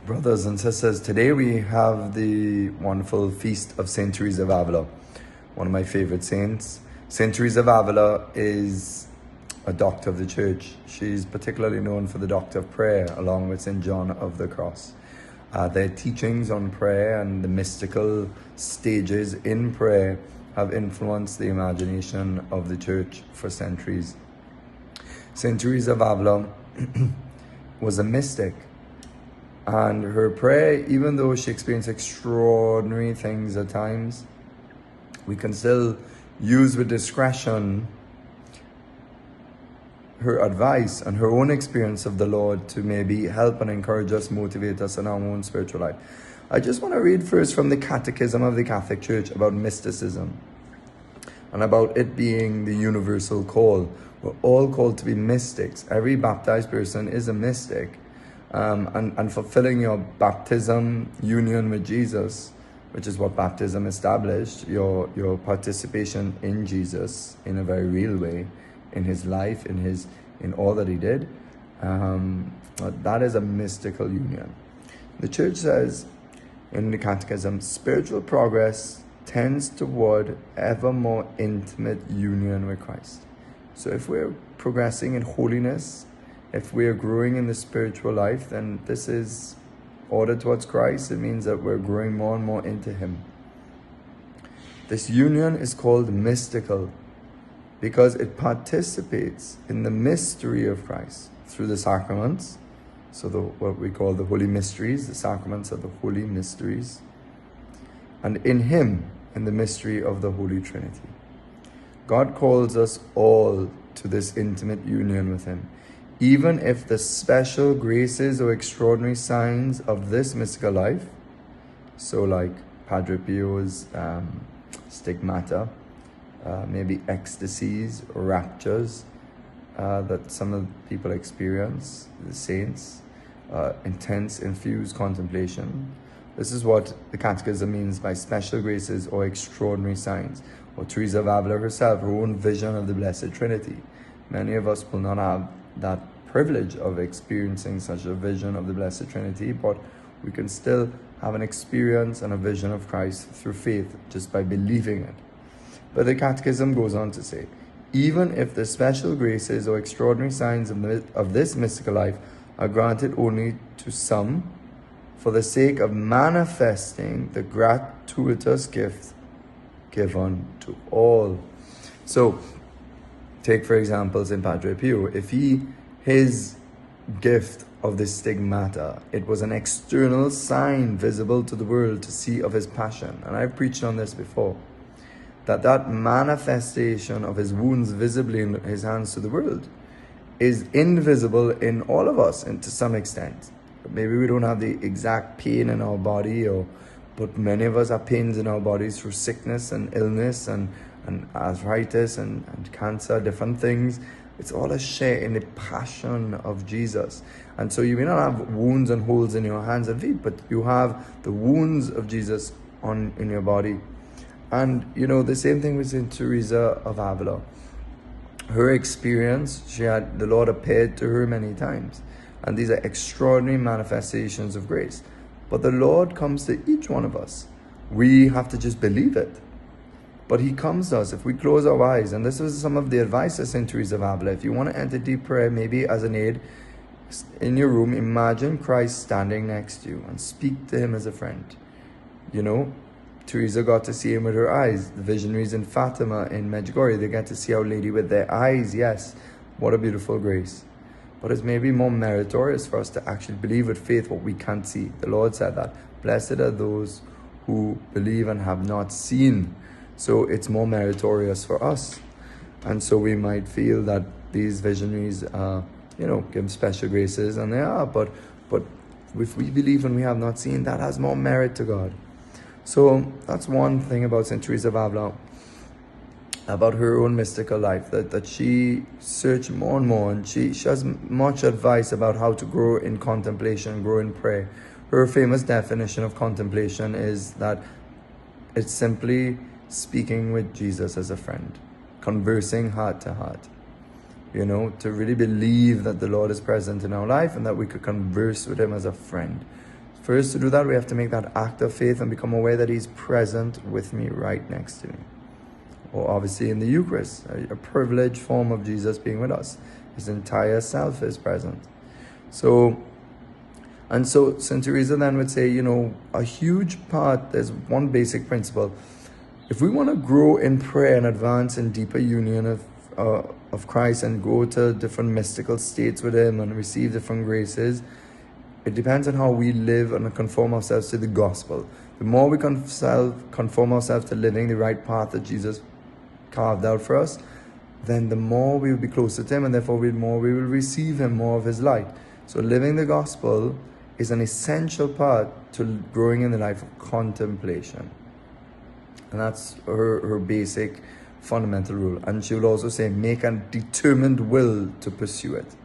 Brothers and sisters, today we have the wonderful feast of Saint Teresa of Avila, one of my favorite saints. Saint Teresa of Avila is a doctor of the church. She's particularly known for the doctor of prayer, along with Saint John of the Cross. Their teachings on prayer and the mystical stages in prayer have influenced the imagination of the church for centuries. Saint Teresa of Avila was a mystic. And her prayer, even though she experienced extraordinary things at times, we can still use with discretion her advice and her own experience of the Lord to maybe help and encourage us, motivate us in our own spiritual life. I just want to read first from the Catechism of the Catholic Church about mysticism and about it being the universal call. We're all called to be mystics. Every baptized person is a mystic. And fulfilling your baptism union with Jesus, which is what baptism established, your participation in Jesus in a very real way, in his life, in all that he did, that is a mystical union. The church says in the Catechism, spiritual progress tends toward ever more intimate union with Christ. So if we're progressing in holiness, if we are growing in the spiritual life, then this is ordered towards Christ. It means that we're growing more and more into him. This union is called mystical because it participates in the mystery of Christ through the sacraments. So what we call the holy mysteries, the sacraments of the holy mysteries. And in him, in the mystery of the Holy Trinity. God calls us all to this intimate union with him. Even if the special graces or extraordinary signs of this mystical life, so like Padre Pio's stigmata, maybe ecstasies, raptures that some of the people experience, the saints, intense, infused contemplation. This is what the Catechism means by special graces or extraordinary signs. Or Teresa of Avila herself, her own vision of the Blessed Trinity. Many of us will not have that privilege of experiencing such a vision of the Blessed Trinity, but we can still have an experience and a vision of Christ through faith just by believing it. But the Catechism goes on to say, even if the special graces or extraordinary signs of this mystical life are granted only to some, for the sake of manifesting the gratuitous gift given to all. So, take for example St. Padre Pio. If his gift of the stigmata, it was an external sign visible to the world to see of his passion. And I've preached on this before. That manifestation of his wounds visibly in his hands to the world is invisible in all of us, and to some extent. Maybe we don't have the exact pain in our body, but many of us have pains in our bodies through sickness and illness and arthritis and cancer, different things. It's all a share in the passion of Jesus. And so you may not have wounds and holes in your hands and feet, but you have the wounds of Jesus in your body. And, the same thing with Saint Teresa of Avila. Her experience, the Lord appeared to her many times. And these are extraordinary manifestations of grace. But the Lord comes to each one of us. We have to just believe it. But he comes to us if we close our eyes. And this was some of the advice of St. Teresa of Avila. If you want to enter deep prayer, maybe as an aid, in your room, imagine Christ standing next to you and speak to him as a friend. Teresa got to see him with her eyes. The visionaries in Fatima, in Medjugorje, they get to see Our Lady with their eyes. Yes, what a beautiful grace. But it's maybe more meritorious for us to actually believe with faith what we can't see. The Lord said that. Blessed are those who believe and have not seen. So it's more meritorious for us. And so we might feel that these visionaries, give special graces, and they are. But if we believe and we have not seen, that has more merit to God. So that's one thing about St. Teresa of Avila, about her own mystical life, that she searched more and more, and she has much advice about how to grow in contemplation, grow in prayer. Her famous definition of contemplation is that it's simply speaking with Jesus as a friend, conversing heart to heart. To really believe that the Lord is present in our life and that we could converse with him as a friend. First, to do that, we have to make that act of faith and become aware that he's present with me right next to me. Or obviously in the Eucharist, a privileged form of Jesus being with us. His entire self is present. So St. Teresa then would say, a huge part, there's one basic principle. If we want to grow in prayer and advance in deeper union of Christ and go to different mystical states with him and receive different graces, it depends on how we live and conform ourselves to the gospel. The more we conform ourselves to living the right path that Jesus carved out for us, then the more we will be closer to him, and therefore the more we will receive him, more of his light. So living the gospel is an essential part to growing in the life of contemplation. And that's her basic fundamental rule. And she will also say, make a determined will to pursue it.